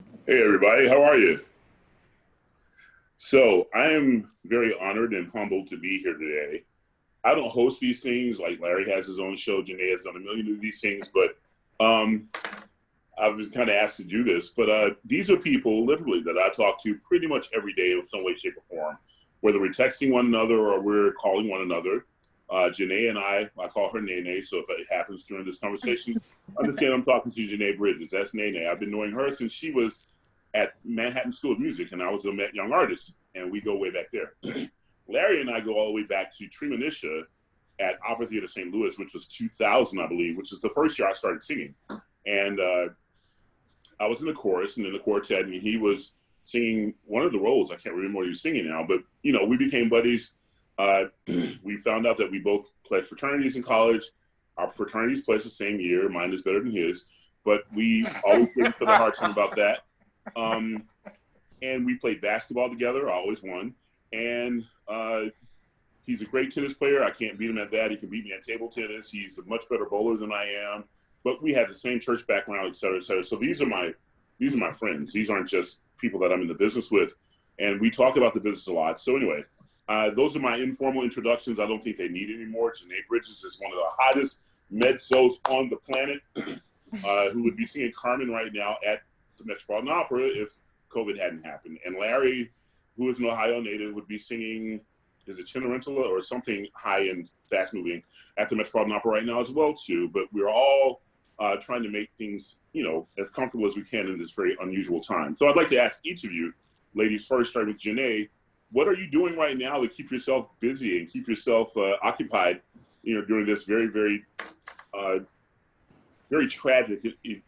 Hey everybody, how are you? So I am very honored and humbled to be here today. I don't host these things like Larry has his own show, Janae has done a million of these things, but um, I was kind of asked to do this. But these are people literally that I talk to pretty much every day in some way, shape, or form, whether we're texting one another or we're calling one another. Janae and I call her Nene, so if it happens during this conversation, understand I'm talking to J'Nai Bridges. That's Nene. I've been knowing her since she was at Manhattan School of Music, and I was a young artist, and we go way back there. Larry and I go all the way back to Tremonisha at Opera Theater St. Louis, which was 2000, I believe, which is the first year I started singing. And I was in the chorus and in the quartet, and he was singing one of the roles. I can't remember what he was singing now, but we became buddies. Uh, we found out that we both pledged fraternities in college. Our fraternities pledged the same year. Mine is better than his, but we always gave each other a hard time about that. Um, and we played basketball together. I always won. And he's a great tennis player. I can't beat him at that. He can beat me at table tennis. He's a much better bowler than I am. But we have the same church background, et cetera, et cetera. So these are my friends. These aren't just people that I'm in the business with. And we talk about the business a lot. So anyway, those are my informal introductions. I don't think they need any more. Jnai Bridges is one of the hottest mezzos on the planet, who would be singing Carmen right now at the Metropolitan Opera if COVID hadn't happened. And Larry, who is an Ohio native, would be singing, is it Cenerentola or something high and fast moving at the Metropolitan Opera right now as well too. But we're all trying to make things, as comfortable as we can in this very unusual time. So I'd like to ask each of you, ladies first, starting with Janae, what are you doing right now to keep yourself busy and keep yourself occupied, during this very, very, very tragic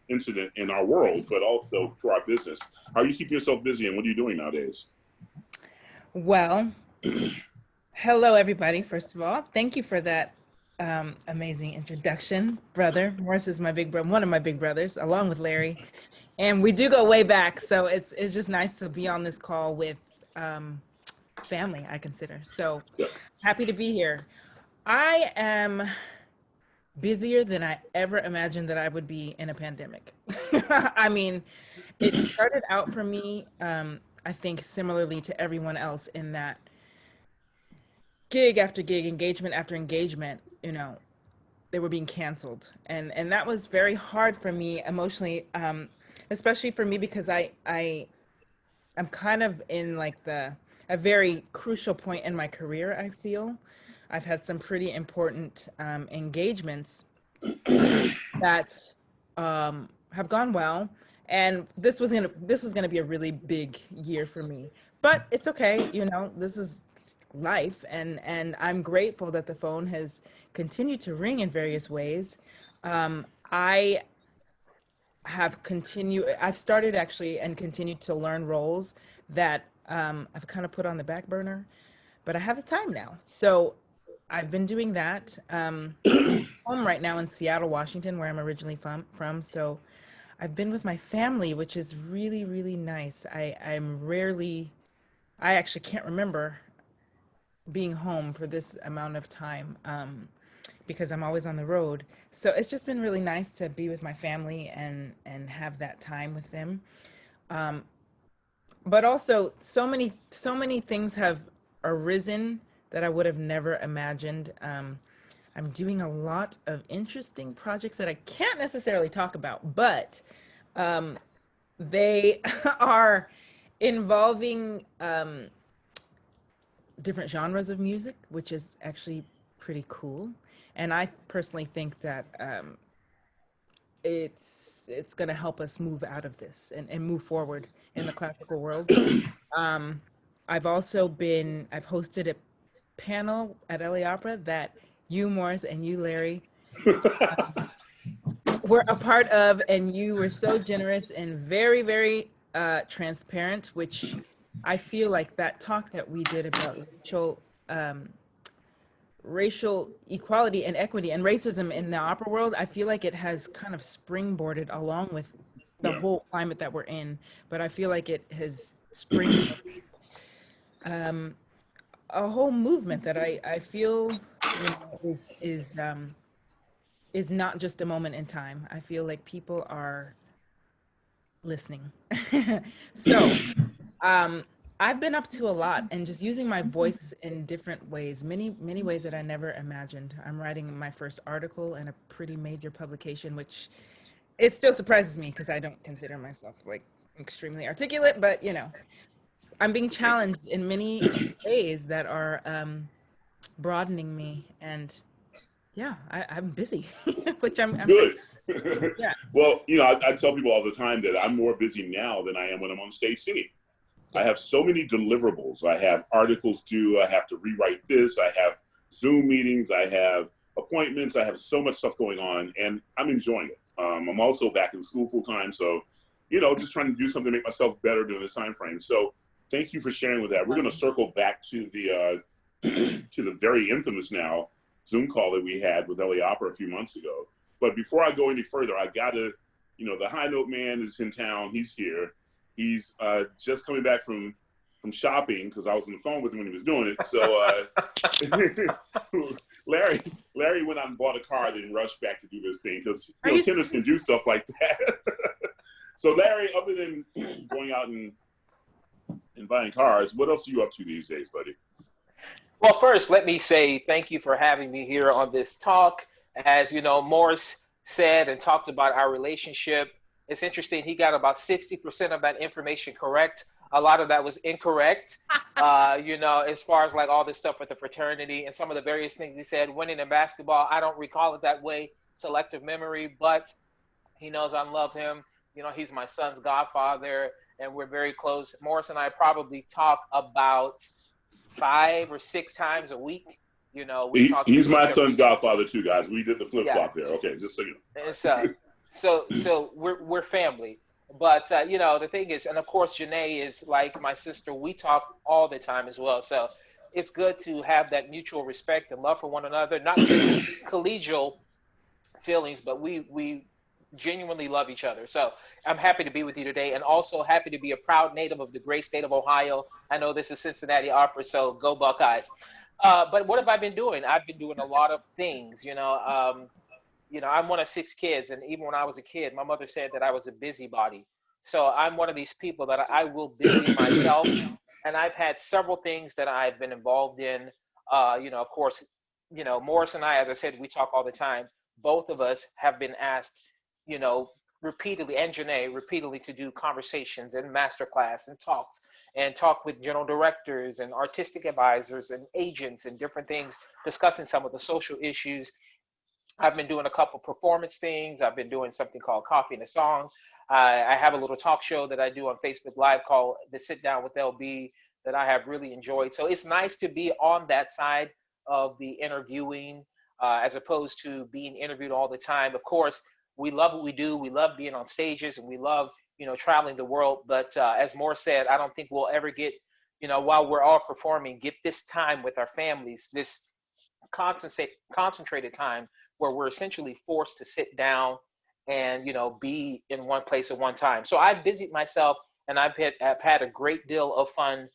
incident in our world, but also to our business? How are you keeping yourself busy and what are you doing nowadays? Well, hello everybody, first of all. Thank you for that amazing introduction, brother. Morris is my big brother, one of my big brothers, along with Larry. And we do go way back, so it's just nice to be on this call with um, family, I consider. So Yeah. happy to be here. I am busier than I ever imagined that I would be in a pandemic. I mean, it started out for me, I think, similarly to everyone else in that gig after gig, engagement after engagement, they were being canceled. And that was very hard for me emotionally, especially for me because I'm kind of in like the a very crucial point in my career, I feel. I've had some pretty important engagements that have gone well, and this was gonna be a really big year for me. But it's okay, this is life, and I'm grateful that the phone has continued to ring in various ways. I I've started actually and continued to learn roles that I've kind of put on the back burner, but I have the time now. So I've been doing that. I'm home right now in Seattle, Washington, where I'm originally from. So I've been with my family, which is really, really nice. I actually can't remember being home for this amount of time, because I'm always on the road. So it's just been really nice to be with my family and have that time with them. But also, so many things have arisen that I would have never imagined. I'm doing a lot of interesting projects that I can't necessarily talk about, but they are involving different genres of music, which is actually pretty cool. And I personally think that it's going to help us move out of this and move forward in the classical world. Um, I've hosted a panel at LA Opera that you, Morris, and you, Larry, were a part of, and you were so generous and very, very transparent, which I feel like that talk that we did about racial equality and equity and racism in the opera world, I feel like it has kind of springboarded along with the Yeah. whole climate that we're in. But I feel like it has spring a whole movement that I feel, is not just a moment in time. I feel like people are listening. So, um, I've been up to a lot and just using my voice in different ways, many ways that I never imagined. I'm writing my first article in a pretty major publication, which it still surprises me because I don't consider myself like extremely articulate, but I'm being challenged in many ways that are broadening me. And yeah, I'm busy, which I'm Good. yeah. Well, I tell people all the time that I'm more busy now than I am when I'm on stage singing. I Yeah. have so many deliverables. I have articles due. I have to rewrite this. I have Zoom meetings. I have appointments. I have so much stuff going on, and I'm enjoying it. I'm also back in school full time, so just trying to do something to make myself better during this time frame. So, thank you for sharing with that. We're going to circle back to the to the very infamous now Zoom call that we had with LA Opera a few months ago. But before I go any further, I gotta, the high note man is in town. He's here. He's just coming back from shopping because I was on the phone with him when he was doing it. So Larry went out and bought a car, then rushed back to do this thing because tenors can do stuff like that. So Larry, other than going out and buying cars, what else are you up to these days, buddy? Well, first, let me say thank you for having me here on this talk. As you know, Morris said and talked about our relationship. It's interesting, he got about 60% of that information correct. A lot of that was incorrect, as far as like all this stuff with the fraternity and some of the various things he said. Winning in basketball, I don't recall it that way, selective memory, but he knows I love him. He's my son's godfather, and we're very close. Morris and I probably talk about 5 or 6 times a week. We talk. He's my son's godfather too, guys. We did the flip flop there. Okay, just so you know. It's, so we're family. But the thing is, and of course, J'Nai is like my sister. We talk all the time as well. So it's good to have that mutual respect and love for one another, not just collegial feelings, but we genuinely love each other. So I'm happy to be with you today, and also happy to be a proud native of the great state of Ohio. I know this is Cincinnati Opera, so go Buckeyes. But what have I been doing? I've been doing a lot of things. I'm one of 6 kids, and even when I was a kid, my mother said that I was a busybody. So I'm one of these people that I will busy myself, and I've had several things that I've been involved in. Of course, Morris and I, as I said, we talk all the time. Both of us have been asked, repeatedly, and J'Nai repeatedly, to do conversations and masterclass and talks and talk with general directors and artistic advisors and agents and different things, discussing some of the social issues. I've been doing a couple performance things. I've been doing something called Coffee and a Song. I have a little talk show that I do on Facebook Live called The Sit Down with LB that I have really enjoyed. So it's nice to be on that side of the interviewing as opposed to being interviewed all the time. Of course, we love what we do. We love being on stages, and we love, traveling the world. But as Moore said, I don't think we'll ever get, while we're all performing, get this time with our families, this concentrated time where we're essentially forced to sit down and, be in one place at one time. So I've busied myself, and I've had a great deal of fun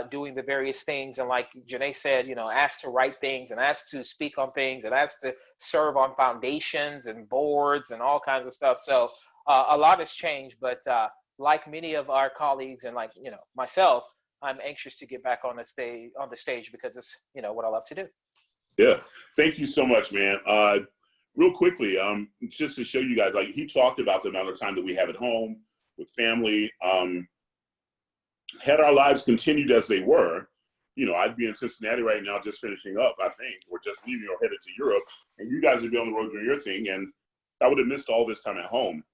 doing the various things. And like J'Nai said, asked to write things and asked to speak on things and asked to serve on foundations and boards and all kinds of stuff. So a lot has changed, but like many of our colleagues and like, myself, I'm anxious to get back on the stage because it's, what I love to do. Yeah. Thank you so much, man. Real quickly, just to show you guys, like he talked about the amount of time that we have at home with family. Had our lives continued as they were, I'd be in Cincinnati right now just finishing up, I think, or just leaving or headed to Europe, and you guys would be on the road doing your thing, and I would have missed all this time at home.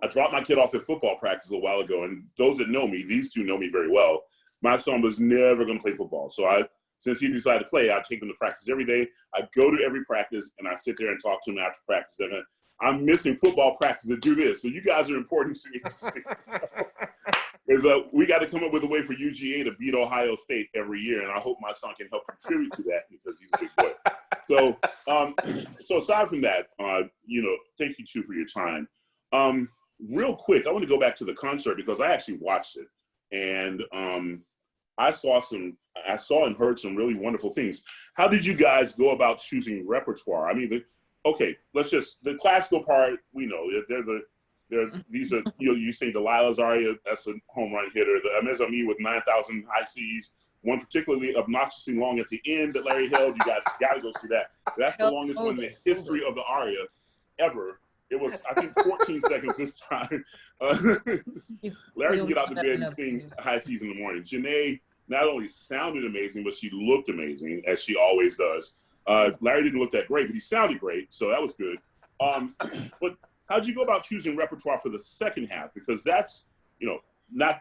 I dropped my kid off at football practice a while ago, and those that know me, these two know me very well. My son was never going to play football, so since he decided to play, I take him to practice every day. I go to every practice, and I sit there and talk to him after practice. And I'm missing football practice to do this, so you guys are important to me. We got to come up with a way for UGA to beat Ohio State every year, and I hope my son can help contribute to that because he's a big boy. So aside from that, thank you too for your time. Real quick, I want to go back to the concert because I actually watched it, and I saw and heard some really wonderful things. How did you guys go about choosing repertoire? I mean, the classical part, we know they're These are, you know, you say Delilah's aria, that's a home run hitter. The Mezzo-soprano with 9,000 high C's, one particularly obnoxiously long at the end that Larry held. You guys got to go see that. That's the longest one in the history of the aria ever. It was, I think, 14 seconds this time. Larry can get out of bed and sing high C's in the morning. J'Nai not only sounded amazing, but she looked amazing, as she always does. Larry didn't look that great, but he sounded great, so that was good. But how'd you go about choosing repertoire for the second half? Because that's, you know,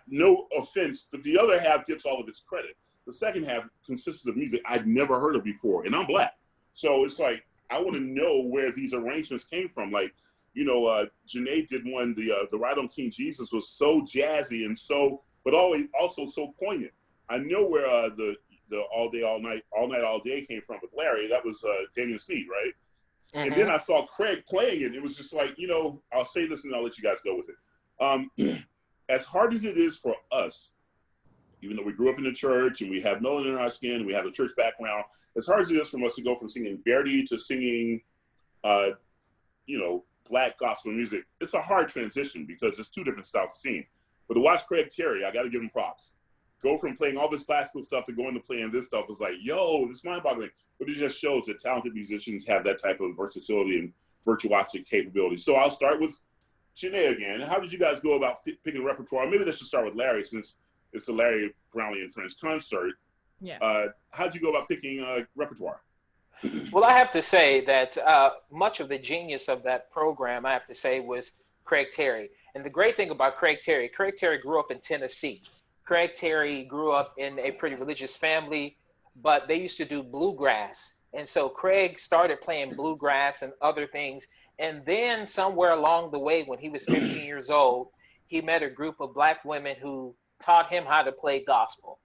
no offense, but the other half gets all of its credit. The second half consists of music I'd never heard of before, and I'm Black. So it's like, I want to know where these arrangements came from. Like, you know, J'Nai did one, the Ride on King Jesus was so jazzy and so, but always also so poignant. I know where the All Day, All Night, All Day came from with Larry. That was Damian Sneed, right? Mm-hmm. And then I saw Craig playing it. It was just like, you know, I'll say this and I'll let you guys go with it. As hard as it is for us, even though we grew up in the church and we have melanin in our skin, we have a church background, as hard as it is for us to go from singing Verdi to singing, you know, Black gospel music, it's a hard transition because it's two different styles of singing. But to watch Craig Terry, I got to give him props. Go from playing all this classical stuff to going to playing this stuff was like, yo, it's mind-boggling. But it just shows that talented musicians have that type of versatility and virtuosic capability. So I'll start with J'Nai again. How did you guys go about picking a repertoire? Maybe let's just start with Larry, since it's the Larry Brownlee and Friends concert. Yeah. How'd you go about picking repertoire? Well, I have to say that much of the genius of that program, I have to say, was Craig Terry. And the great thing about Craig Terry grew up in Tennessee. Craig Terry grew up in a pretty religious family, but they used to do bluegrass. And so Craig started playing bluegrass and other things. And then somewhere along the way, when he was 15 years old, he met a group of Black women who taught him how to play gospel.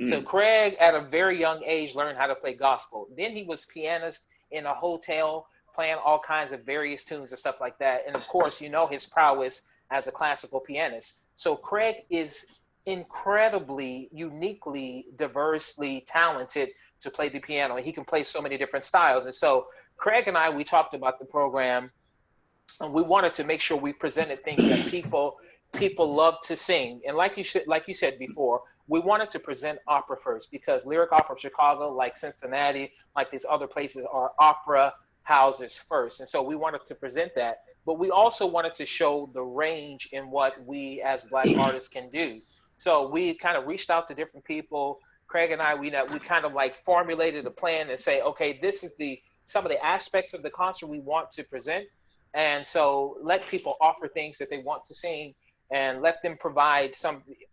So Craig, at a very young age, learned how to play gospel. Then he was pianist in a hotel, playing all kinds of various tunes and stuff like that. And of course, you know his prowess as a classical pianist. So Craig is incredibly, uniquely, diversely talented to play the piano. And he can play so many different styles. And so Craig and I, we talked about the program, and we wanted to make sure we presented things that people love to sing. And like you said before, we wanted to present opera first, because Lyric Opera of Chicago, like Cincinnati, like these other places, are opera houses first. And so we wanted to present that, but we also wanted to show the range in what we as Black artists can do. So we kind of reached out to different people. Craig and I, we kind of like formulated a plan and say, okay, this is some of the aspects of the concert we want to present. And so let people offer things that they want to sing, and let them provide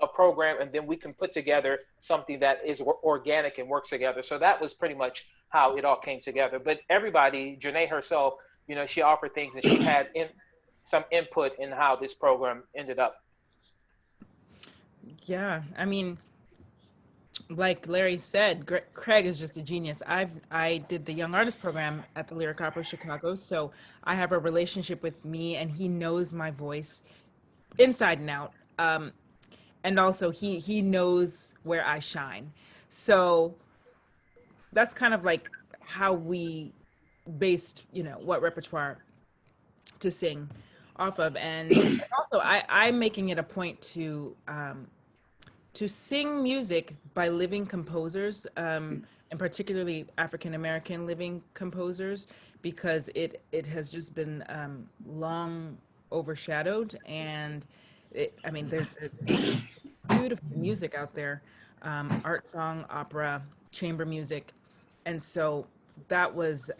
a program, and then we can put together something that is organic and works together. So that was pretty much how it all came together. But everybody, J'Nai herself, you know, she offered things, and she had some input in how this program ended up. Yeah, I mean, like Larry said, Craig is just a genius. I did the Young Artist program at the Lyric Opera of Chicago, so I have a relationship with me, and he knows my voice inside and out. And also he knows where I shine. So that's kind of like how we based, you know, what repertoire to sing off of. And also I'm making it a point to sing music by living composers, and particularly African-American living composers, because it has just been long overshadowed. And I mean, there's beautiful music out there, art song, opera, chamber music. And so that was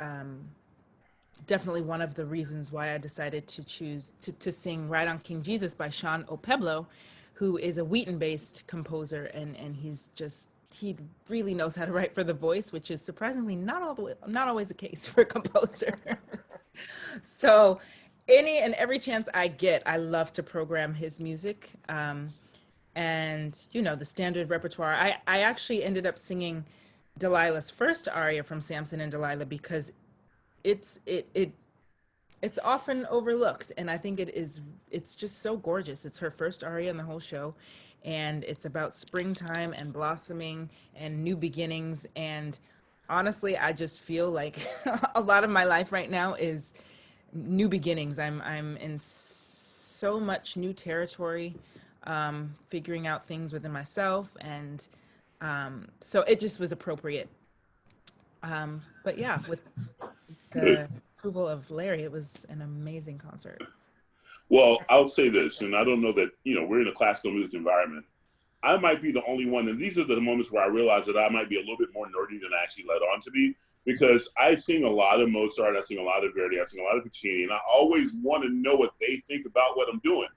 definitely one of the reasons why I decided to choose to sing Ride on King Jesus by Sean Opeblo, who is a Wheaton-based composer, and he really knows how to write for the voice, which is surprisingly not always the case for a composer. So any and every chance I get, I love to program his music. And you know, the standard repertoire. I actually ended up singing Delilah's first aria from Samson and Delilah, because it's often overlooked, and I think it's just so gorgeous. It's her first aria in the whole show, and it's about springtime and blossoming and new beginnings. And honestly, I just feel like a lot of my life right now is new beginnings. I'm in so much new territory, figuring out things within myself, and so it just was appropriate. But yeah, with Good. the approval of Larry, it was an amazing concert. Well, I'll say this, and I don't know that, we're in a classical music environment. I might be the only one, and these are the moments where I realize that I might be a little bit more nerdy than I actually let on to be, because I sing a lot of Mozart, I sing a lot of Verdi, I sing a lot of Puccini, and I always want to know what they think about what I'm doing.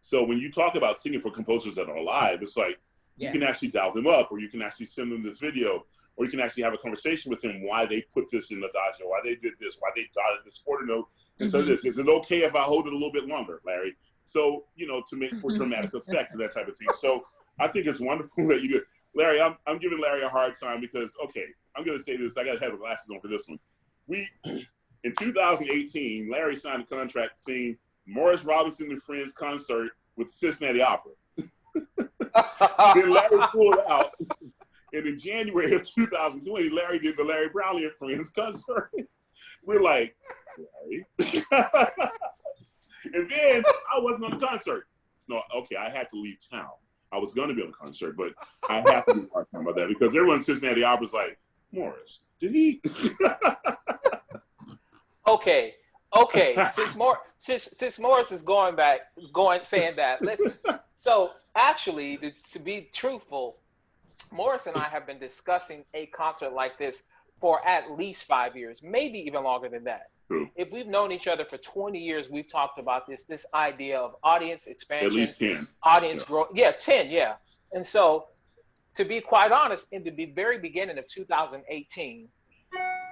So when you talk about singing for composers that are alive, it's like you can actually dial them up, or you can actually send them this video, or you can actually have a conversation with them why they put this in the adagio, why they did this, why they dotted this quarter note instead of this. Is it okay if I hold it a little bit longer, Larry? So, to make for dramatic effect and that type of thing. So I think it's wonderful that you do. Larry, I'm giving Larry a hard time because, okay, I'm going to say this. I got to have the glasses on for this one. In 2018, Larry signed a contract to sing Morris Robinson and Friends concert with the Cincinnati Opera. Then Larry pulled out. And in January of 2020, Larry did the Larry Brownlee and Friends concert. We're like, Larry. And then I wasn't on the concert. No, okay, I had to leave town. I was going to be on the concert, but I have to be talking about that because everyone in Cincinnati Opera was like, Morris, did he? Okay. Since Morris is saying that, listen. So actually, to be truthful, Morris and I have been discussing a concert like this for at least 5 years, maybe even longer than that. True. If we've known each other for 20 years, we've talked about this idea of audience expansion. At least 10. Audience growth. Yeah, 10, yeah. And so, to be quite honest, in the very beginning of 2018,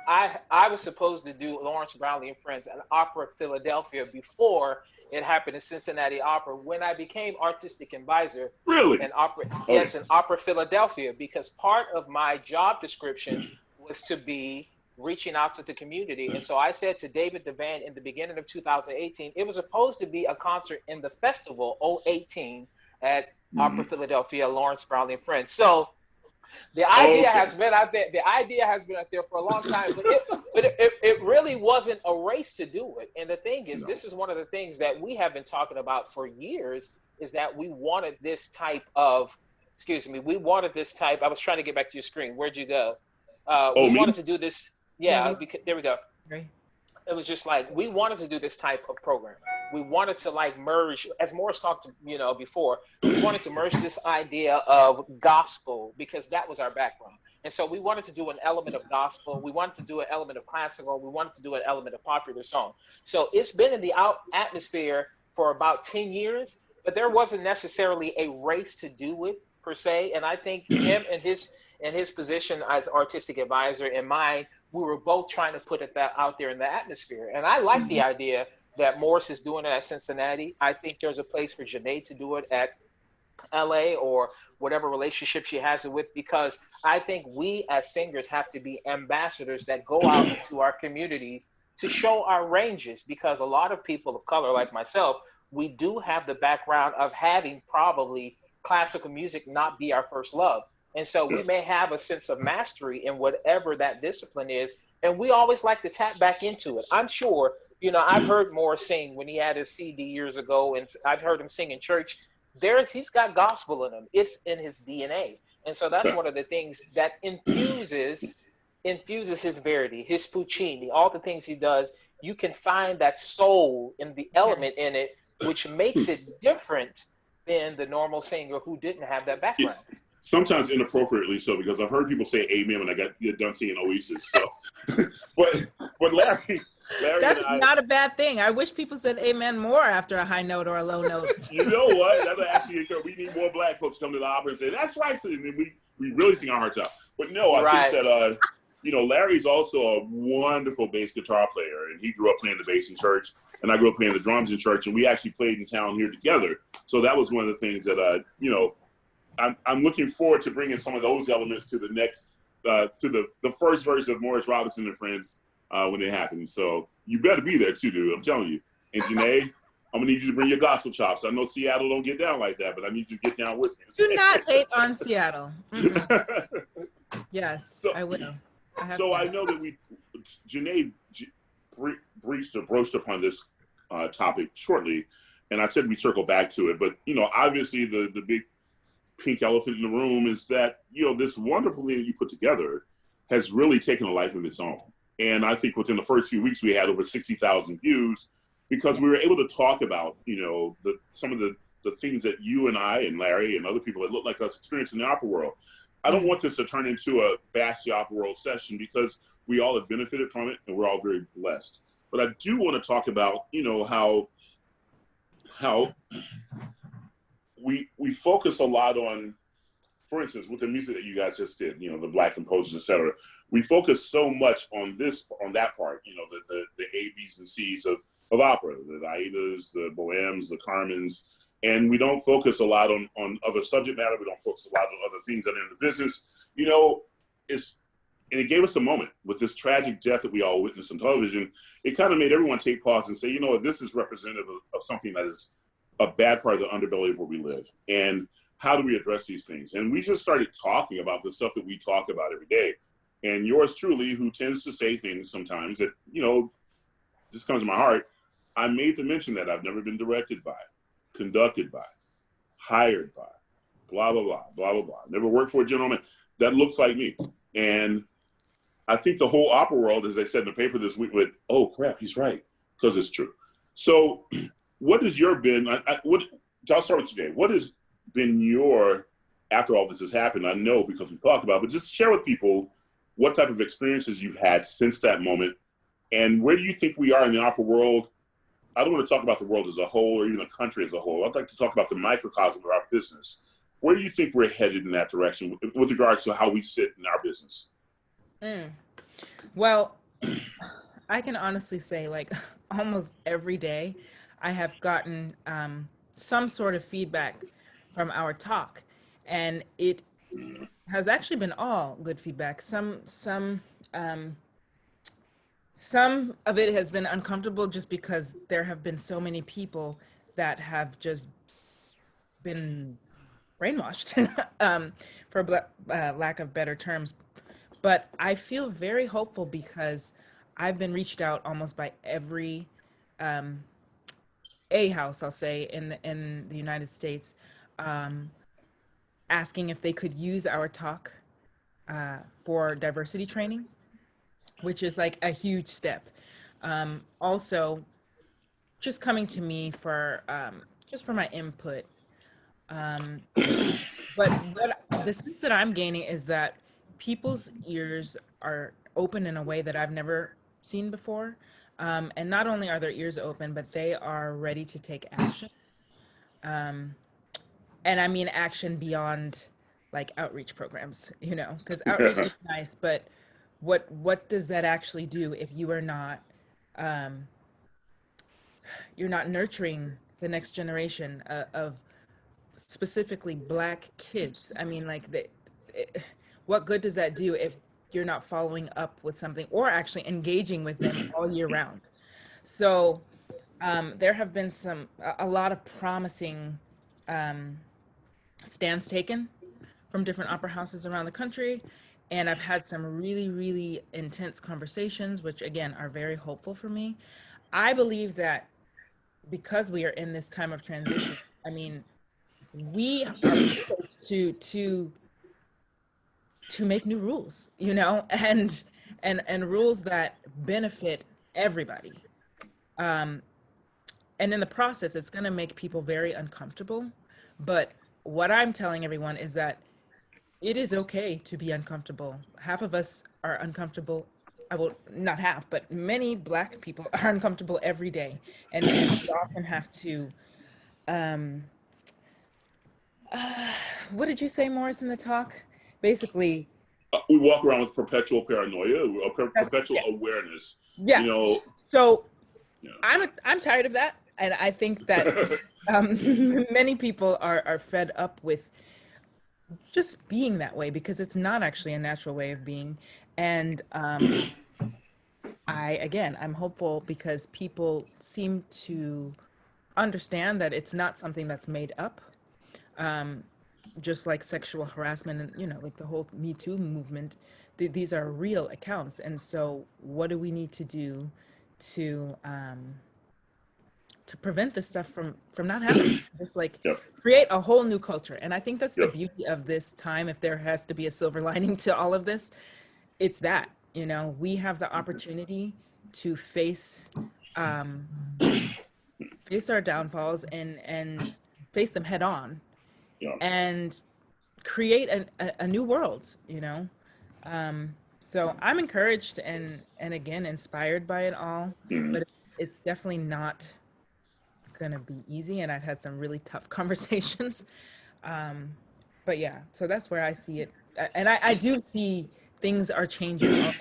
I was supposed to do Lawrence Brownlee and Friends, an opera at Philadelphia before it happened in Cincinnati Opera when I became artistic advisor. Really? In opera, yes, in Opera Philadelphia, because part of my job description was to be reaching out to the community. And so I said to David Devan in the beginning of 2018, it was supposed to be a concert in the festival 018 at Opera Philadelphia, Lawrence Brownlee and Friends. So the idea has been out there. The idea has been out there for a long time, but it really wasn't a race to do it. And the thing is, this is one of the things that we have been talking about for years, is that we wanted this type of, we wanted this type. I was trying to get back to your screen. Where'd you go? We wanted to do this. Yeah, there we go. Great. It was just like, we wanted to do this type of program. We wanted to like merge, as Morris talked, before, we wanted to merge this idea of gospel because that was our background. And so we wanted to do an element of gospel. We wanted to do an element of classical. We wanted to do an element of popular song. So it's been in the atmosphere for about 10 years, but there wasn't necessarily a race to do it per se. And I think him and his position as artistic advisor and mine, we were both trying to put that out there in the atmosphere. And I like the idea that Morris is doing it at Cincinnati. I think there's a place for J'Nai to do it at LA or whatever relationship she has it with, because I think we as singers have to be ambassadors that go out into our communities to show our ranges, because a lot of people of color like myself, we do have the background of having probably classical music not be our first love. And so we may have a sense of mastery in whatever that discipline is. And we always like to tap back into it. I'm sure, I've heard Morris sing when he had his CD years ago, and I've heard him sing in church. He's got gospel in him. It's in his DNA. And so that's one of the things that infuses his Verdi, his Puccini, all the things he does. You can find that soul in the element in it, which makes it different than the normal singer who didn't have that background. Sometimes inappropriately so, because I've heard people say amen when I got done singing Oasis. So, but Larry that's not a bad thing. I wish people said amen more after a high note or a low note. You know what? That'll actually encourage. We need more black folks to come to the opera and say, that's right. So then we really sing our hearts out. But no, I think that, Larry's also a wonderful bass guitar player, and he grew up playing the bass in church, and I grew up playing the drums in church, and we actually played in town here together. So that was one of the things that, I'm looking forward to bringing some of those elements to the next, to the first version of Morris Robinson and Friends when it happens. So you better be there too, dude. I'm telling you. And J'Nai, I'm gonna need you to bring your gospel chops. I know Seattle don't get down like that, but I need you to get down with me. Do not hate on Seattle. Yes, I will. I know that J'Nai broached upon this topic shortly, and I said we circle back to it, but obviously the big pink elephant in the room is that this wonderful thing that you put together has really taken a life of its own. And I think within the first few weeks we had over 60,000 views because we were able to talk about some of the things that you and I and Larry and other people that look like us experience in the opera world. I don't want this to turn into a bash the opera world session because we all have benefited from it and we're all very blessed. But I do want to talk about how we focus a lot on, for instance, with the music that you guys just did, the Black composers, etc. We focus so much on that part, the A, B's, and C's of opera, the Aidas, the Bohèmes, the Carmens, and we don't focus a lot on other subject matter. We don't focus a lot on other things that are in the business. And it gave us a moment with this tragic death that we all witnessed on television. It kind of made everyone take pause and say, this is representative of something that is a bad part of the underbelly of where we live. And how do we address these things? And we just started talking about the stuff that we talk about every day. And yours truly, who tends to say things sometimes that, just comes to my heart, I made the mention that I've never been directed by, conducted by, hired by, blah, blah, blah, blah, blah, blah. Never worked for a gentleman that looks like me. And I think the whole opera world, as I said in the paper this week, went, oh crap, he's right, because it's true. So what has your been, I'll start with you, Dave. What has been your, after all this has happened, I know because we talked about it, but just share with people what type of experiences you've had since that moment, and where do you think we are in the opera world? I don't want to talk about the world as a whole or even the country as a whole. I'd like to talk about the microcosm of our business. Where do you think we're headed in that direction with regards to how we sit in our business? Well, I can honestly say, like, almost every day I have gotten some sort of feedback from our talk, and it has actually been all good feedback. Some of it has been uncomfortable just because there have been so many people that have just been brainwashed, for lack of better terms. But I feel very hopeful because I've been reached out almost by every A house, I'll say, in the United States, asking if they could use our talk for diversity training, which is like a huge step. Also, just coming to me for just for my input. But the sense that I'm gaining is that people's ears are open in a way that I've never seen before. And not only are their ears open, but they are ready to take action. And I mean action beyond like outreach programs, because outreach is nice, but what does that actually do if you are not you're not nurturing the next generation of specifically Black kids? I mean, like, what good does that do if you're not following up with something or actually engaging with them all year round? So there have been a lot of promising stands taken from different opera houses around the country. And I've had some really, really intense conversations, which again are very hopeful for me. I believe that because we are in this time of transition, I mean, we are to make new rules, and rules that benefit everybody. And in the process, it's going to make people very uncomfortable. But what I'm telling everyone is that it is okay to be uncomfortable. Half of us are uncomfortable. I will not half, but many Black people are uncomfortable every day, and we often have to. What did you say, Morris, in the talk? Basically, we walk around with perpetual paranoia, perpetual awareness. Yeah. So yeah. I'm tired of that, and I think that many people are fed up with just being that way because it's not actually a natural way of being. And I'm hopeful because people seem to understand that it's not something that's made up. Just like sexual harassment and, like the whole Me Too movement, these are real accounts. And so what do we need to do to to prevent this stuff from not happening. Just like Yep. create a whole new culture. And I think that's the Yep. beauty of this time. If there has to be a silver lining to all of this, it's that, you know, we have the opportunity to face face our downfalls and face them head on, Yeah. and create a new world, you know. So I'm encouraged and again inspired by it all, Mhm. but it's definitely not gonna be easy, and I've had some really tough conversations. But yeah, so that's where I see it. And I do see things are changing.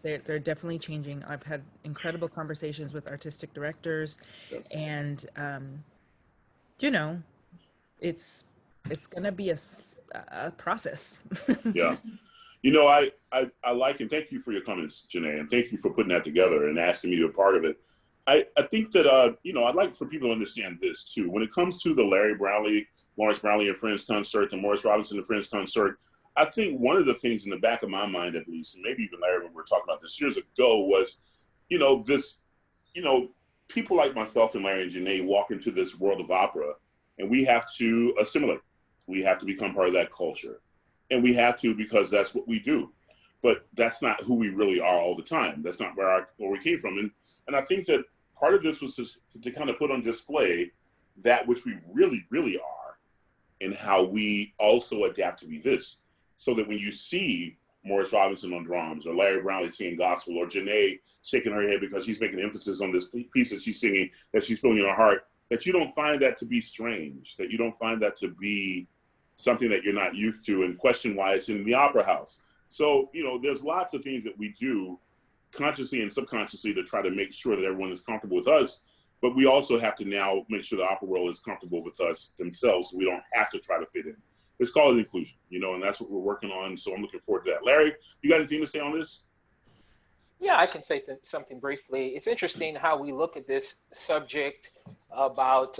They're definitely changing. I've had incredible conversations with artistic directors, Yep. and you know, it's gonna be a process. Yeah. You know, I like, and thank you for your comments, J'Nai, and thank you for putting that together and asking me to be a part of it. I think that, you know, I'd like for people to understand this too. When it comes to the Lawrence Brownlee and Friends concert, the Morris Robinson and Friends concert, I think one of the things in the back of my mind, at least, and maybe even Larry, when we were talking about this years ago, was, you know, people like myself and Larry and J'Nai walk into this world of opera, and we have to assimilate. We have to become part of that culture. And we have to, because that's what we do. But that's not who we really are all the time. That's not where we came from. And I think that part of this was to kind of put on display that which we really, really are, and how we also adapt to be this. So that when you see Morris Robinson on drums, or Larry Brownlee singing gospel, or J'Nai shaking her head because she's making emphasis on this piece that she's singing, that she's feeling in her heart, that you don't find that to be strange, that you don't find that to be something that you're not used to, and question why it's in the opera house. So, you know, there's lots of things that we do consciously and subconsciously to try to make sure that everyone is comfortable with us. But we also have to now make sure the opera world is comfortable with us themselves, so we don't have to try to fit in. It's called inclusion, you know, and that's what we're working on. So I'm looking forward to that. Larry, you got anything to say on this? Yeah, I can say something briefly. It's interesting how we look at this subject about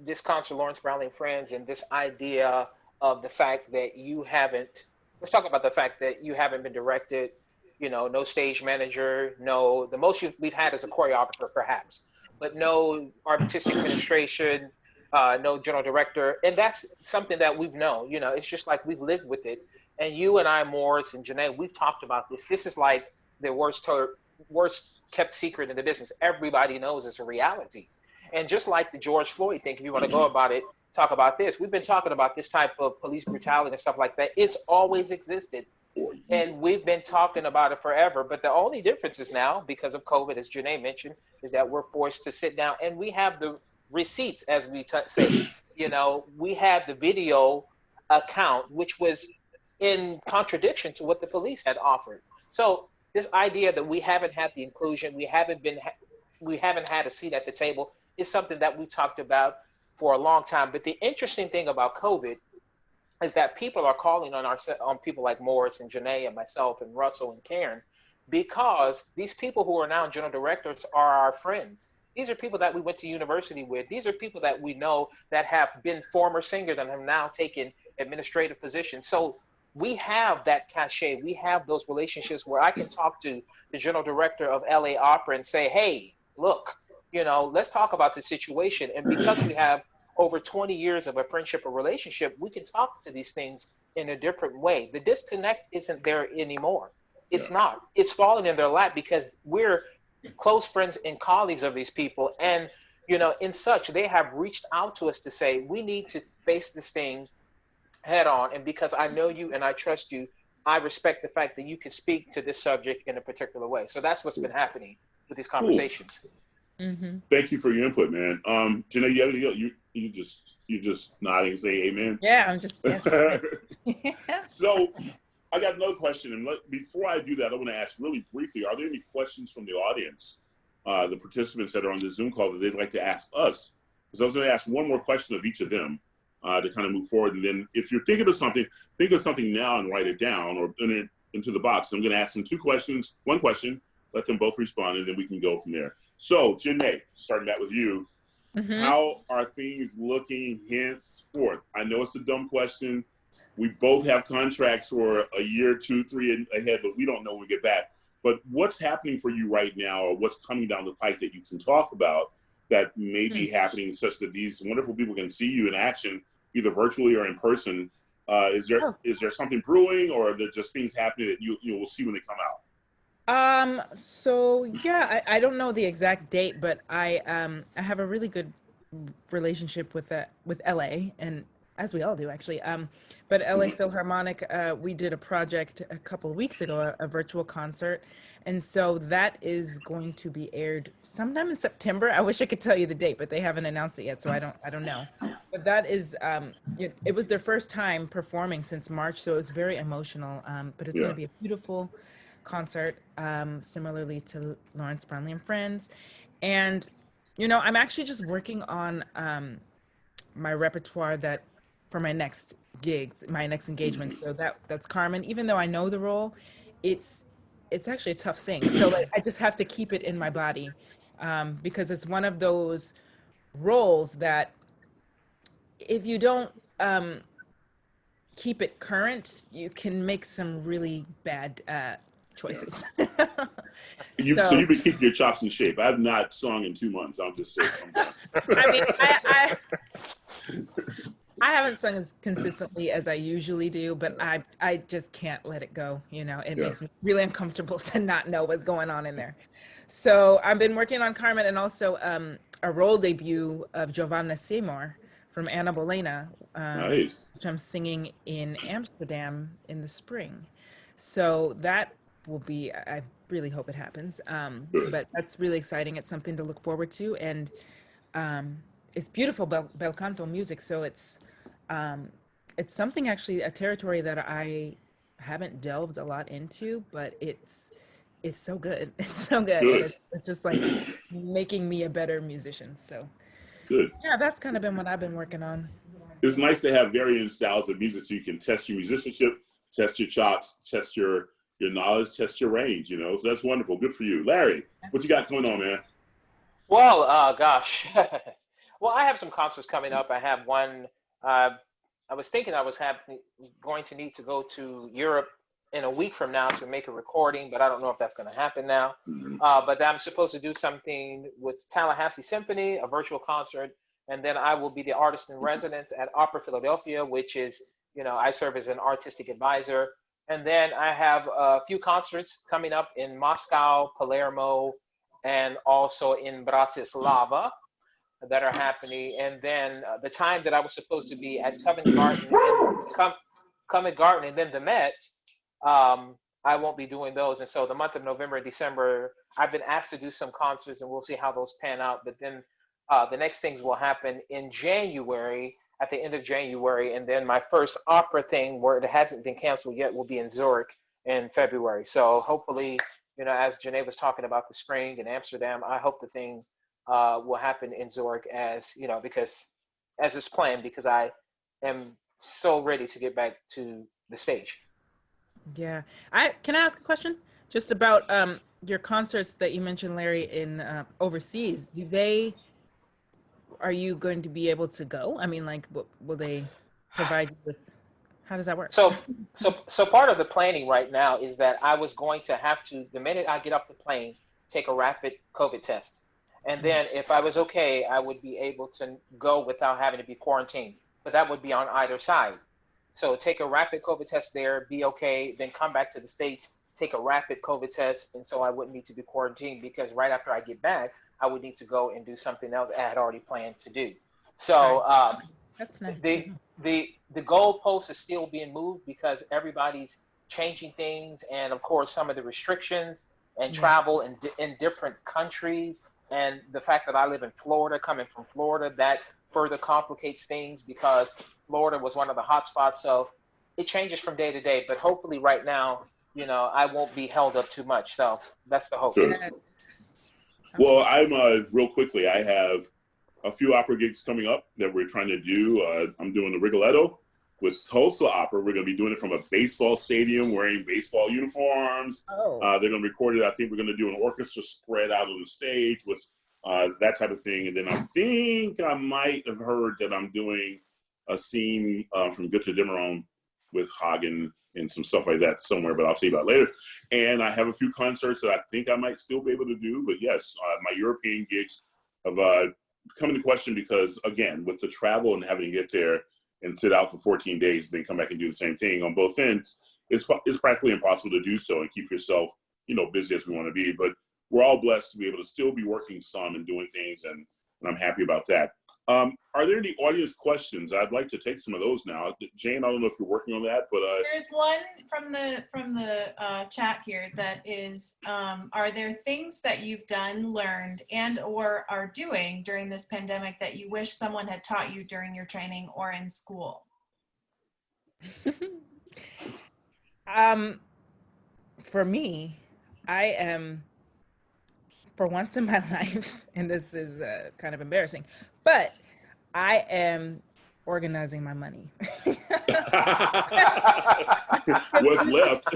this concert, Lawrence Brownlee and Friends, and this idea of the fact that you haven't, let's talk about the fact that you haven't been directed, you know, no stage manager, no, the most we've had is a choreographer perhaps, but no artistic administration, no general director. And that's something that we've known, you know, it's just like we've lived with it. And you and I, Morris and J'Nai, we've talked about this. This is like the worst kept secret in the business. Everybody knows it's a reality. And just like the George Floyd thing, if you want to go about it, talk about this. We've been talking about this type of police brutality and stuff like that. It's always existed. And we've been talking about it forever. But the only difference is now, because of COVID, as J'Nai mentioned, is that we're forced to sit down and we have the receipts, as we say. You know, we had the video account, which was in contradiction to what the police had offered. So this idea that we haven't had the inclusion, we haven't had a seat at the table, is something that we talked about for a long time. But the interesting thing about COVID is that people are calling on people like Morris and J'Nai and myself and Russell and Karen, because these people who are now general directors are our friends. These are people that we went to university with. These are people that we know that have been former singers and have now taken administrative positions. So we have that cachet. We have those relationships where I can talk to the general director of LA Opera and say, hey, look, you know, let's talk about the situation. And because we have over 20 years of a friendship or relationship, we can talk to these things in a different way. The disconnect isn't there anymore. It's not. It's falling in their lap because we're close friends and colleagues of these people. And, you know, in such, they have reached out to us to say, we need to face this thing head on. And because I know you and I trust you, I respect the fact that you can speak to this subject in a particular way. So that's what's been happening with these conversations. Cool. Mm-hmm. Thank you for your input, man. J'Nai, you just nodding and say amen. Yeah, I'm just. So I got another question, and before I do that, I want to ask really briefly: are there any questions from the audience, the participants that are on the Zoom call, that they'd like to ask us? Because I was going to ask one more question of each of them to kind of move forward, and then if you're thinking of something, think of something now and write it down or into the box. I'm going to ask them one question, let them both respond, and then we can go from there. So, J'Nai, starting that with you, how are things looking henceforth? I know it's a dumb question. We both have contracts for a year, 2, 3 ahead, but we don't know when we get back. But what's happening for you right now, or what's coming down the pike that you can talk about that may be happening such that these wonderful people can see you in action, either virtually or in person. Is there something brewing, or are there just things happening that you will see when they come out? So yeah, I don't know the exact date, but I have a really good relationship with LA, and as we all do actually. But LA Philharmonic, we did a project a couple of weeks ago, a virtual concert, and so that is going to be aired sometime in September. I wish I could tell you the date, but they haven't announced it yet, so I don't know. But that is it was their first time performing since March, so it was very emotional. But it's going Yeah. to be a beautiful concert, similarly to Lawrence Brownlee and Friends. And, I'm actually just working on my repertoire that for my next gigs, my next engagement. So that's Carmen. Even though I know the role, it's it's actually a tough sing. So like I just have to keep it in my body, because it's one of those roles that if you don't keep it current, you can make some really bad choices. So So, you've been keeping your chops in shape. I've not sung in 2 months. I'm just saying. I'm done. I mean, I haven't sung as consistently as I usually do, but I just can't let it go. It Yeah. makes me really uncomfortable to not know what's going on in there. So I've been working on Carmen, and also a role debut of Giovanna Seymour from Anna Bolena, Nice. which I'm singing in Amsterdam in the spring. So that will be, I really hope it happens. Good. But that's really exciting. It's something to look forward to. And it's beautiful bel canto music. So it's something, actually, a territory that I haven't delved a lot into, but it's so good. It's so good. And Good. it's just like making me a better musician. So Good. yeah, that's kind of been what I've been working on. It's nice to have varying styles of music so you can test your musicianship, test your chops, test your knowledge, test your range, So that's wonderful. Good for you. Larry, what you got going on, man? Well, gosh. Well, I have some concerts coming up. I have one. I was thinking I was going to need to go to Europe in a week from now to make a recording, but I don't know if that's going to happen now. Mm-hmm. But I'm supposed to do something with Tallahassee Symphony, a virtual concert, and then I will be the artist in residence at Opera Philadelphia, which is, I serve as an artistic advisor. And then I have a few concerts coming up in Moscow, Palermo, and also in Bratislava that are happening. And then the time that I was supposed to be at Covent Garden and then the Met, I won't be doing those. And so the month of November and December, I've been asked to do some concerts, and we'll see how those pan out. But then the next things will happen in January, at the end of January. And then my first opera thing, where it hasn't been canceled yet, will be in Zurich in February. So hopefully, as J'Nai was talking about the spring in Amsterdam, I hope the thing will happen in Zurich because as it's planned, because I am so ready to get back to the stage. Yeah. Can I ask a question just about your concerts that you mentioned, Larry, in overseas? Are you going to be able to go? I mean, like, will they provide you with, how does that work? So part of the planning right now is that I was going to have to, the minute I get off the plane, take a rapid COVID test. And then if I was okay, I would be able to go without having to be quarantined. But that would be on either side. So take a rapid COVID test there, be okay, then come back to the States, take a rapid COVID test. And so I wouldn't need to be quarantined, because right after I get back, I would need to go and do something else I had already planned to do. So That's nice. the goalpost is still being moved, because everybody's changing things. And of course, some of the restrictions and travel in different countries. And the fact that I live in Florida, coming from Florida, that further complicates things, because Florida was one of the hot spots. So it changes from day to day, but hopefully right now, I won't be held up too much. So that's the hope. Good. Well, I'm real quickly, I have a few opera gigs coming up that we're trying to do. I'm doing the Rigoletto with Tulsa Opera. We're going to be doing it from a baseball stadium, wearing baseball uniforms. Oh. They're going to record it. I think we're going to do an orchestra spread out on the stage with that type of thing. And then I think I might have heard that I'm doing a scene from Good to Demeron with Hagen and some stuff like that somewhere, but I'll see about it later. And I have a few concerts that I think I might still be able to do. But yes, my European gigs come into question because, again, with the travel and having to get there and sit out for 14 days, then come back and do the same thing on both ends, it's practically impossible to do so and keep yourself, busy as we want to be. But we're all blessed to be able to still be working some and doing things, and I'm happy about that. Are there any audience questions? I'd like to take some of those now. Jane, I don't know if you're working on that, but there's one from the chat here that is, are there things that you've done, learned, and or are doing during this pandemic that you wish someone had taught you during your training or in school? For me, I am, for once in my life, and this is kind of embarrassing, but I am organizing my money. What's left?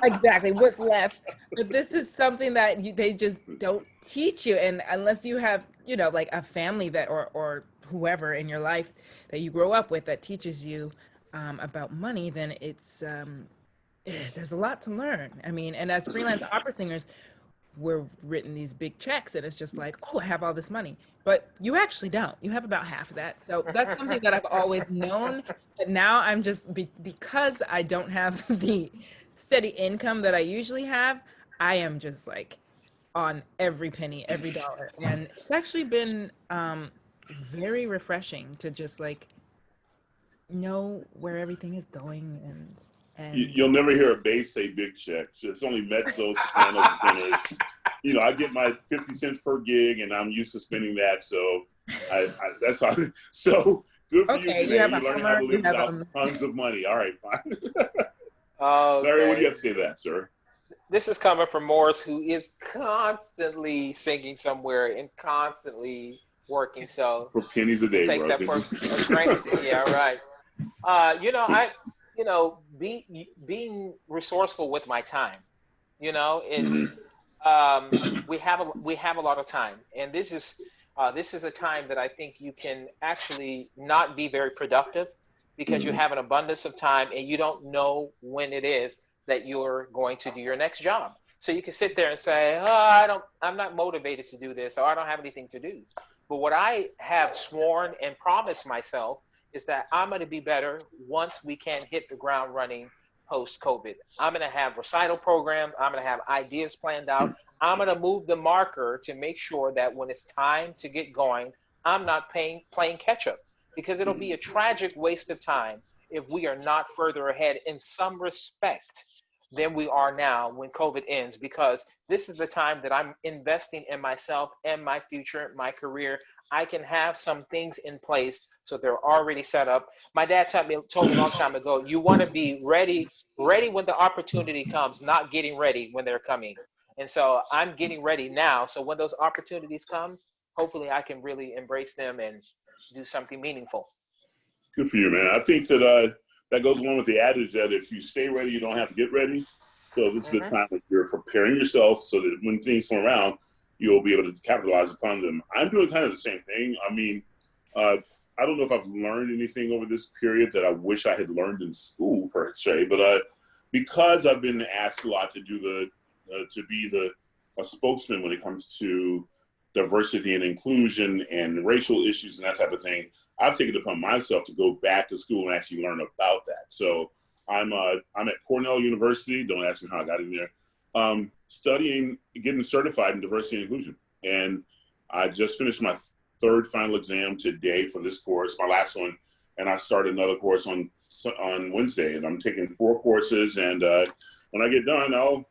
Exactly, what's left. But this is something that they just don't teach you, and unless you have, like a family that or whoever in your life that you grow up with that teaches you about money, then it's there's a lot to learn. I mean, and as freelance opera singers, we're written these big checks and it's just like, oh, I have all this money, but you actually don't. You have about half of that. So that's something that I've always known, but now I'm just because I don't have the steady income that I usually have, I am just like on every penny, every dollar. And it's actually been very refreshing to just like know where everything is going. And you'll never hear a bass say big checks. It's only mezzo-soprano tenors. I get my 50 cents per gig, and I'm used to spending that. So that's how. So good for you, J'Nai. You learn how to live without tons of money. All right, fine. Larry, what do you have to say to that, sir? This is coming from Morris, who is constantly singing somewhere and constantly working. So for pennies a day, take bro. That for a drink. Yeah, right. Being resourceful with my time, it's we have a lot of time, and this is a time that I think you can actually not be very productive because you have an abundance of time and you don't know when it is that you're going to do your next job. So you can sit there and say, oh, I'm not motivated to do this, or I don't have anything to do. But what I have sworn and promised myself is that I'm going to be better once we can hit the ground running post-COVID. I'm going to have recital programs. I'm going to have ideas planned out. I'm going to move the marker to make sure that when it's time to get going, I'm not playing catch-up, because it'll be a tragic waste of time if we are not further ahead in some respect than we are now when COVID ends, because this is the time that I'm investing in myself and my future, my career. I can have some things in place so they're already set up. My dad told me a long time ago, you want to be ready when the opportunity comes, not getting ready when they're coming. And so I'm getting ready now. So when those opportunities come, hopefully I can really embrace them and do something meaningful. Good for you, man. I think that that goes along with the adage that if you stay ready, you don't have to get ready. So this is the time that you're preparing yourself so that when things come around, you'll be able to capitalize upon them. I'm doing kind of the same thing. I mean, I don't know if I've learned anything over this period that I wish I had learned in school per se, but because I've been asked a lot to do to be a spokesman when it comes to diversity and inclusion and racial issues and that type of thing, I've taken it upon myself to go back to school and actually learn about that. So I'm at Cornell University. Don't ask me how I got in there. Studying, getting certified in diversity and inclusion. And I just finished my third final exam today for this course, my last one. And I started another course on Wednesday. And I'm taking 4 courses. And when I get done, I'll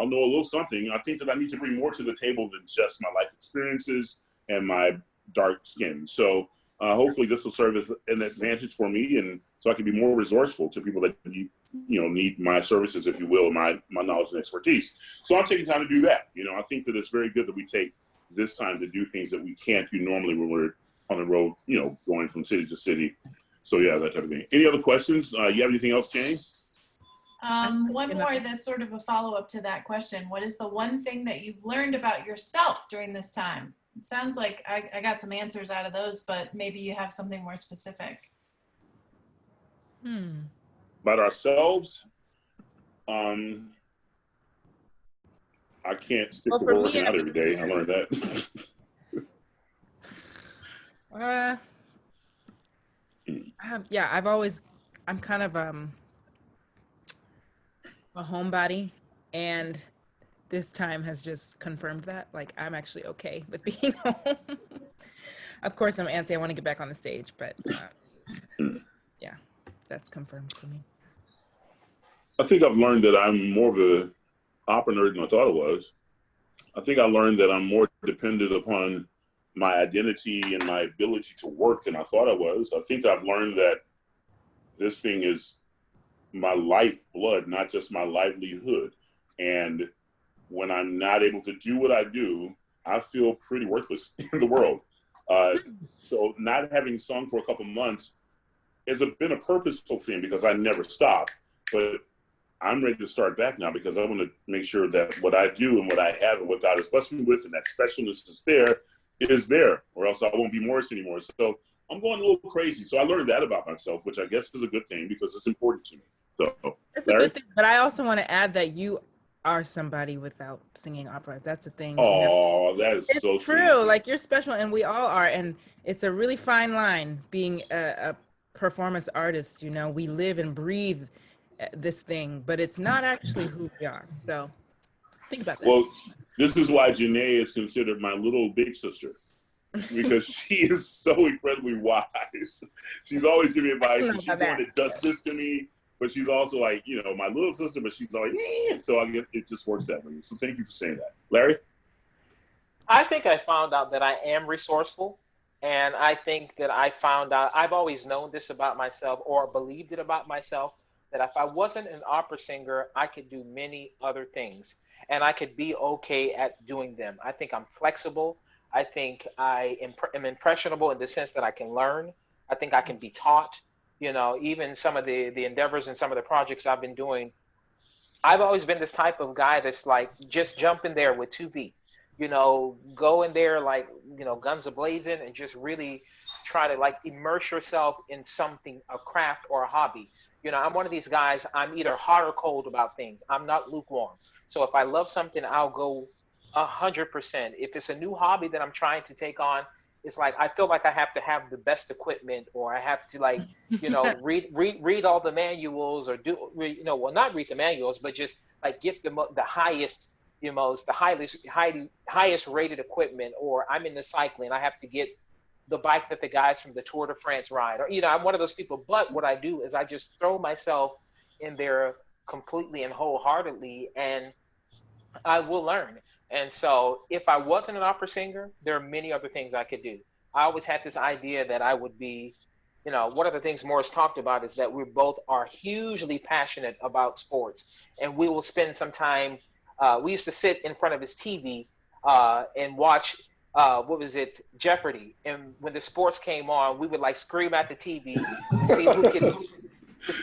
know a little something. I think that I need to bring more to the table than just my life experiences and my dark skin. So hopefully this will serve as an advantage for me, and so I can be more resourceful to people that need my services, if you will, my knowledge and expertise. So I'm taking time to do that. I think that it's very good that we take this time to do things that we can't do normally when we're on the road, going from city to city. So yeah, that type of thing. Any other questions? You have anything else, Jane? One more that's sort of a follow-up to that question. What is the one thing that you've learned about yourself during this time? It sounds like I got some answers out of those, but maybe you have something more specific. About ourselves, I can't stick to working out every day. I learned that. Uh, yeah, I'm kind of a homebody, and this time has just confirmed that. Like, I'm actually okay with being home. Of course, I'm antsy. I want to get back on the stage, but yeah, that's confirmed for me. I think I've learned that I'm more of a opera nerd than I thought I was. I think I learned that I'm more dependent upon my identity and my ability to work than I thought I was. I think I've learned that this thing is my lifeblood, not just my livelihood. And when I'm not able to do what I do, I feel pretty worthless in the world. So not having sung for a couple months has been a purposeful thing because I never stop. But I'm ready to start back now because I want to make sure that what I do and what I have and what God has blessed me with and that specialness is there, or else I won't be Morris anymore. So I'm going a little crazy. So I learned that about myself, which I guess is a good thing because it's important to me. So, It's a good thing, but I also want to add that you are somebody without singing opera. That's a thing. Oh, that is it's so true. sweet. Like, you're special, and we all are. And it's a really fine line being a performance artist. You know, we live and breathe this thing, but it's not actually who we are. So think about that. Well, this is why J'Nai is considered my little big sister, because she is so incredibly wise. She's always giving me advice, and she's the one that does this to me. But she's also like, you know, my little sister, but she's like, so I get it just works that way. So thank you for saying that. Larry? I think I found out that I am resourceful. And I think that I found out, I've always known this about myself or believed it about myself, that if I wasn't an opera singer, I could do many other things and I could be okay at doing them. I think I'm flexible. I think I am impressionable in the sense that I can learn. I think I can be taught. You know, even some of the endeavors and some of the projects I've been doing, I've always been this type of guy that's like, just jump in there with 2 feet, you know, go in there like, you know, guns a-blazing and just really try to like immerse yourself in something, a craft or a hobby. You know, I'm one of these guys, I'm either hot or cold about things. I'm not lukewarm. So if I love something, I'll go 100%. If it's a new hobby that I'm trying to take on, it's like I feel like I have to have the best equipment, or I have to, like, you know, read all the manuals, or do, you know, well, not read the manuals, but just like get the highest, you know, the highest rated equipment. Or I'm into cycling, I have to get the bike that the guys from the Tour de France ride, or, you know, I'm one of those people. But what I do is I just throw myself in there completely and wholeheartedly, and I will learn. And so if I wasn't an opera singer, there are many other things I could do. I always had this idea that I would be, you know, one of the things Morris talked about is that we both are hugely passionate about sports, and we will spend some time. We used to sit in front of his TV and watch, what was it, Jeopardy. And when the sports came on, we would like scream at the TV to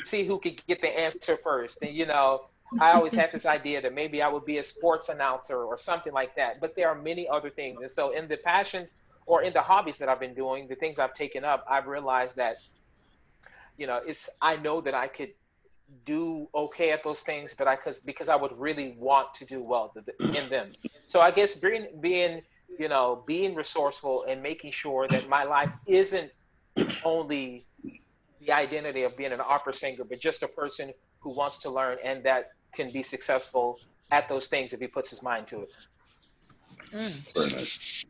see who could get the answer first. And, you know, I always had this idea that maybe I would be a sports announcer or something like that. But there are many other things. And so in the passions or in the hobbies that I've been doing, the things I've taken up, I've realized that, you know, I know that I could do okay at those things, but because I would really want to do well in them. So I guess being resourceful and making sure that my life isn't only the identity of being an opera singer, but just a person who wants to learn and that can be successful at those things if he puts his mind to it. Very nice.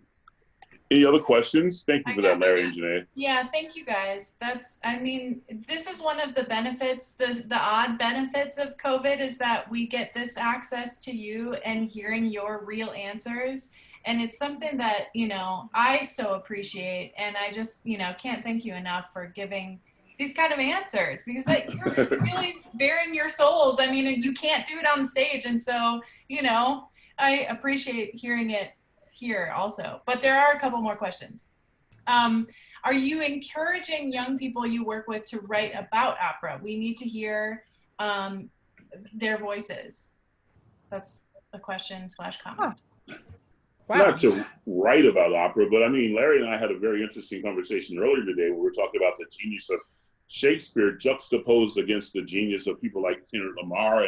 Any other questions? Thank you for that, Larry and J'Nai. Yeah, thank you guys. I mean, this is one of the benefits, the odd benefits of COVID, is that we get this access to you and hearing your real answers. And it's something that, you know, I so appreciate. And I just, you know, can't thank you enough for giving these kind of answers, because you're really bearing your souls. I mean, you can't do it on stage. And so, you know, I appreciate hearing it here also. But there are a couple more questions. Are you encouraging young people you work with to write about opera? We need to hear their voices. That's a question / comment. Wow. Not to write about opera, but I mean, Larry and I had a very interesting conversation earlier today where we were talking about the genius of Shakespeare juxtaposed against the genius of people like Kendrick Lamar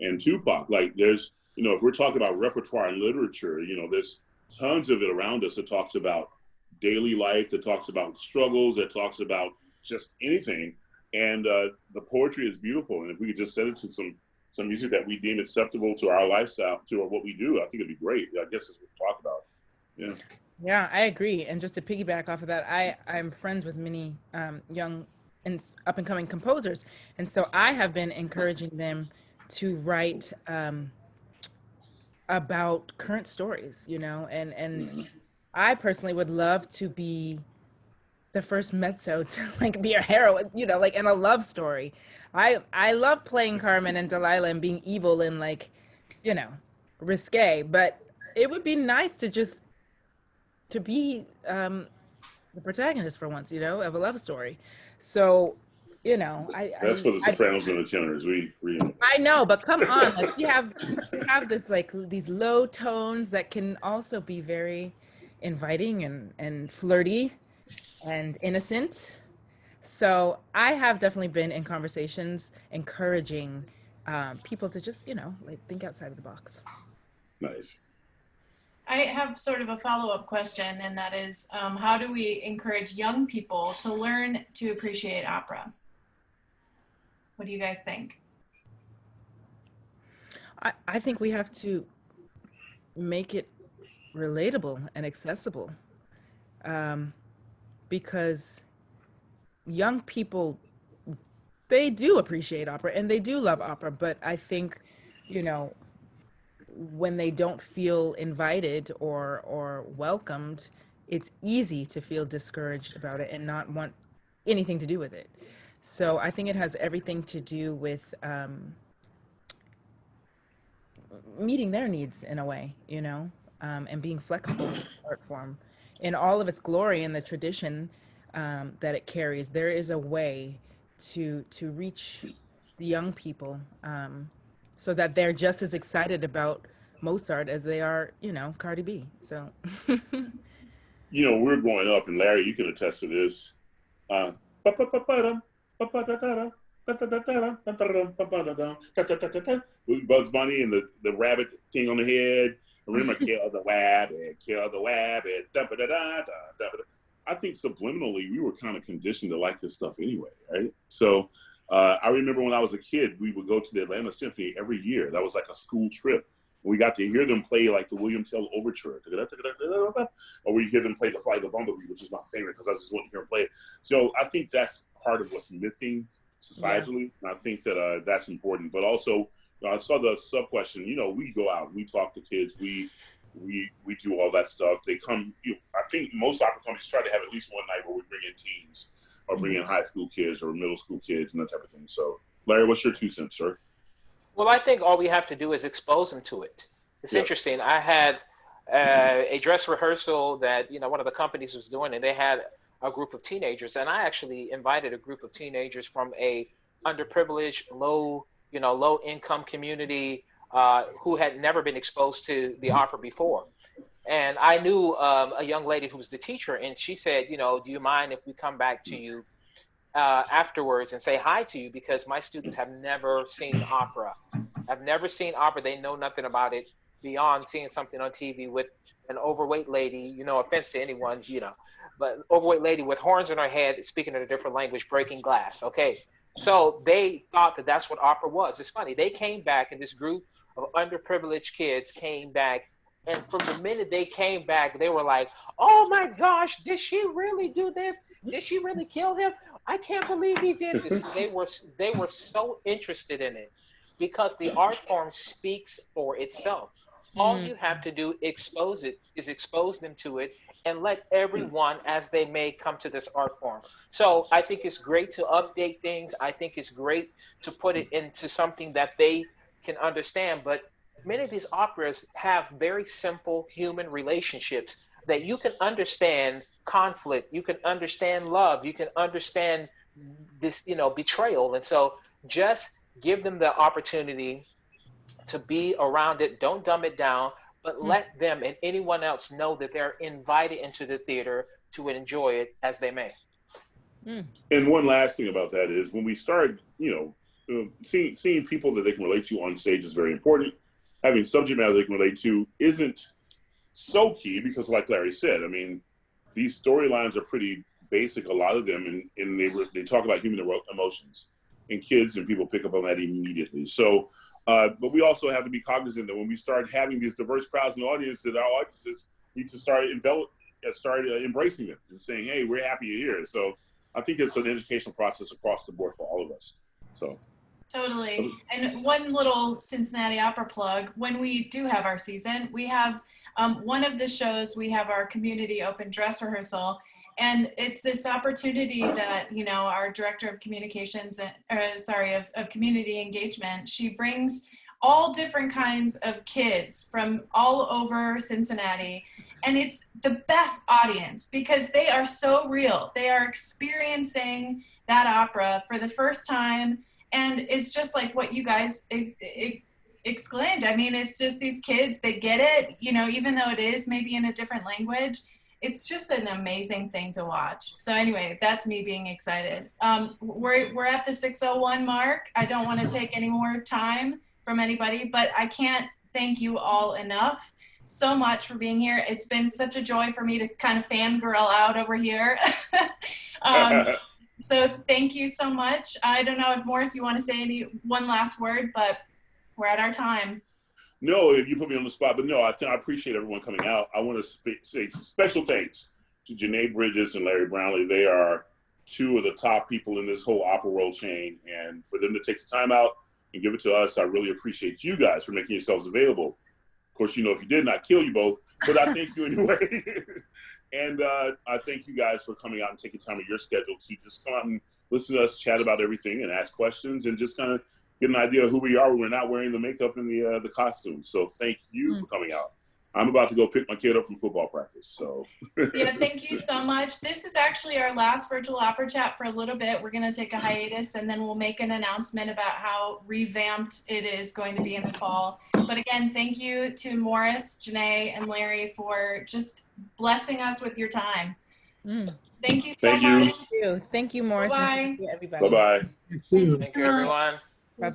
and Tupac. Like, there's, you know, if we're talking about repertoire and literature, you know, there's tons of it around us that talks about daily life, that talks about struggles, that talks about just anything. And the poetry is beautiful. And if we could just set it to some music that we deem acceptable to our lifestyle, to what we do, I think it'd be great. I guess that's what we talk about. Yeah. Yeah, I agree. And just to piggyback off of that, I'm friends with many young and up and coming composers. And so I have been encouraging them to write about current stories, you know, and I personally would love to be the first mezzo to like be a heroine, you know, like in a love story. I love playing Carmen and Delilah and being evil and like, you know, risque, but it would be nice to just to be the protagonist for once, you know, of a love story. So, you know, That's for the sopranos and the tenors. I know, but come on, like we have this like these low tones that can also be very inviting and flirty and innocent. So I have definitely been in conversations encouraging people to just, you know, like think outside of the box. Nice. I have sort of a follow-up question, and that is, how do we encourage young people to learn to appreciate opera? What do you guys think? I think we have to make it relatable and accessible, because young people, they do appreciate opera and they do love opera, but I think, you know, when they don't feel invited or welcomed, it's easy to feel discouraged about it and not want anything to do with it. So I think it has everything to do with meeting their needs in a way, you know, and being flexible with the art form in all of its glory and the tradition that it carries. There is a way to reach the young people so that they're just as excited about Mozart as they are, you know, Cardi B. So, You know, we're growing up, and Larry, you can attest to this. With Bugs Bunny and the rabbit thing on the head. Remember, kill the wabbit, kill the wabbit. I think subliminally we were kind of conditioned to like this stuff anyway, right? So I remember when I was a kid, we would go to the Atlanta Symphony every year. That was like a school trip. We got to hear them play like the William Tell Overture, or we hear them play the Fly the Bumblebee, which is my favorite because I just want to hear them play it. So I think that's part of what's missing societally, and I think that that's important. But also, I saw the sub question. You know, we go out, we talk to kids, we do all that stuff. They come. I think most opera companies try to have at least one night where we bring in teens or bring in high school kids or middle school kids and that type of thing. So, Larry, what's your 2 cents, sir? Well, I think all we have to do is expose them to it. It's interesting. I had a dress rehearsal that, you know, one of the companies was doing, and they had a group of teenagers, and I actually invited a group of teenagers from a underprivileged, low income community who had never been exposed to the opera before. And I knew a young lady who was the teacher, and she said, you know, do you mind if we come back to you afterwards and say hi to you, because my students have never seen opera. I've never seen opera. They know nothing about it beyond seeing something on TV with an overweight lady, you know, offense to anyone, you know, but overweight lady with horns in her head, speaking in a different language, breaking glass. Okay. So they thought that that's what opera was. It's funny. They came back, and this group of underprivileged kids came back. And from the minute they came back, they were like, oh my gosh, did she really do this? Did she really kill him? I can't believe he did this. They were so interested in it because the art form speaks for itself. All you have to do expose them to it and let everyone as they may come to this art form. So I think it's great to update things. I think it's great to put it into something that they can understand. But many of these operas have very simple human relationships that you can understand conflict, you can understand love, you can understand this, you know, betrayal. And so just give them the opportunity to be around it. Don't dumb it down, but let them and anyone else know that they're invited into the theater to enjoy it as they may. And one last thing about that is when we start, you know, seeing people that they can relate to on stage is very important. Having subject matter they can relate to isn't so key because, like Larry said, I mean, these storylines are pretty basic, a lot of them, and they talk about human emotions, and kids and people pick up on that immediately. So, but we also have to be cognizant that when we start having these diverse crowds in the audience, that our audiences need to start embracing them and saying, hey, we're happy you're here. So I think it's an educational process across the board for all of us. So. Totally. And one little Cincinnati opera plug, when we do have our season, we have one of the shows, we have our community open dress rehearsal. And it's this opportunity that, you know, our director of communications, of community engagement, she brings all different kinds of kids from all over Cincinnati. And it's the best audience because they are so real. They are experiencing that opera for the first time. And it's just like what you guys exclaimed. I mean, it's just these kids, they get it, you know, even though it is maybe in a different language. It's just an amazing thing to watch. So anyway, that's me being excited. We're at the 6:01 mark. I don't want to take any more time from anybody, but I can't thank you all enough so much for being here. It's been such a joy for me to kind of fangirl out over here. So thank you so much. I don't know if Morris, you want to say one last word, but we're at our time. No, you put me on the spot, but no, I appreciate everyone coming out. I want to say special thanks to Jnai Bridges and Larry Brownlee. They are two of the top people in this whole opera world chain, and for them to take the time out and give it to us, I really appreciate you guys for making yourselves available. Of course, you know, if you didn't, I'd kill you both, but I thank you anyway. And I thank you guys for coming out and taking time of your schedule to just come out and listen to us chat about everything and ask questions and just kind of get an idea of who we are when we're not wearing the makeup and the costumes. So thank you for coming out. I'm about to go pick my kid up from football practice. So yeah, thank you so much. This is actually our last virtual opera chat for a little bit. We're going to take a hiatus and then we'll make an announcement about how revamped it is going to be in the fall. But again, thank you to Morris, Jnai, and Larry for just blessing us with your time. Thank you so much. Thank you, Morris. Bye-bye. Thank you, everybody. Bye-bye. Thank you, everyone. Bye-bye.